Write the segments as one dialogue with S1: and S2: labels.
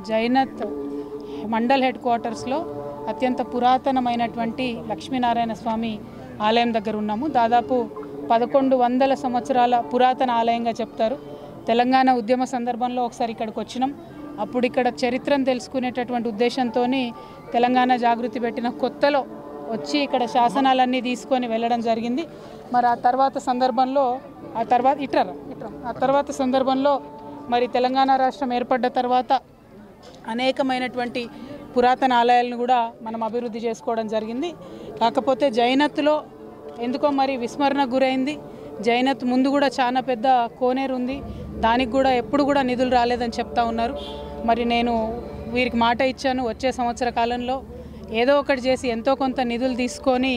S1: Jainath mandal head క్వార్టర్స్లో అత్యంత పురాతనమైనటువంటి లక్ష్మీనారాయణ స్వామి ఆలయం దగ్గర ఉన్నాము. దాదాపు 1100 సంవత్సరాల పురాతన ఆలయంగా చెప్తారు. తెలంగాణ ఉద్యమ సందర్భంలో ఒకసారి ఇక్కడికి వచ్చినాం. అప్పుడు ఇక్కడ చరిత్రను తెలుసుకునేటటువంటి ఉద్దేశంతో తెలంగాణ జాగృతి పెట్టిన కొత్తలో వచ్చి ఇక్కడ శాసనాలన్నీ తీసుకొని వెళ్ళడం జరిగింది. మరి ఆ తర్వాత సందర్భంలో మరి తెలంగాణ రాష్ట్రం ఏర్పడ్డ తర్వాత అనేకమైనటువంటి పురాతన ఆలయాలను కూడా మనం అభివృద్ధి చేసుకోవడం జరిగింది. కాకపోతే జైనత్లో ఎందుకో మరి విస్మరణకు గురైంది. జైనత్ ముందు కూడా చాలా పెద్ద కోనేరు ఉంది, దానికి కూడా ఎప్పుడు కూడా నిధులు రాలేదని చెప్తా ఉన్నారు. మరి నేను వీరికి మాట ఇచ్చాను, వచ్చే సంవత్సర కాలంలో ఏదో ఒకటి చేసి ఎంతో కొంత నిధులు తీసుకొని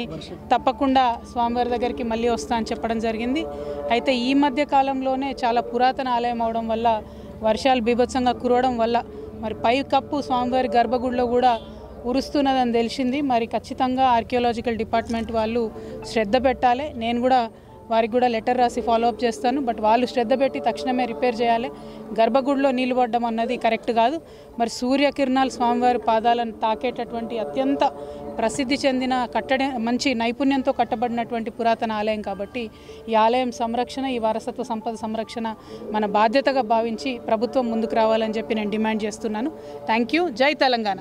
S1: తప్పకుండా స్వామివారి దగ్గరికి మళ్ళీ వస్తా అని చెప్పడం జరిగింది. అయితే ఈ మధ్య కాలంలోనే చాలా పురాతన ఆలయం అవడం వల్ల, వర్షాలు బీభత్సంగా కురవడం వల్ల మరి పై కప్పు స్వామివారి గర్భగుడిలో కూడా ఉరుస్తున్నదని తెలిసింది. మరి ఖచ్చితంగా ఆర్కియాలజికల్ డిపార్ట్మెంట్ వాళ్ళు శ్రద్ధ పెట్టాలి. నేను కూడా వారికి కూడా లెటర్ రాసి ఫాలోఅప్ చేస్తాను. బట్ వాళ్ళు శ్రద్ధ పెట్టి తక్షణమే రిపేర్ చేయాలి. గర్భగుడిలో నీళ్ళు పడడం అన్నది కరెక్ట్ కాదు. మరి సూర్యకిరణాలు స్వామివారి పాదాలను తాకేటటువంటి అత్యంత ప్రసిద్ధి చెందిన మంచి నైపుణ్యంతో కట్టబడినటువంటి పురాతన ఆలయం కాబట్టి ఈ ఆలయం సంరక్షణ, ఈ వారసత్వ సంపద సంరక్షణ మన బాధ్యతగా భావించి ప్రభుత్వం ముందుకు రావాలని చెప్పి నేను డిమాండ్ చేస్తున్నాను. Thank you. జై తెలంగాణ.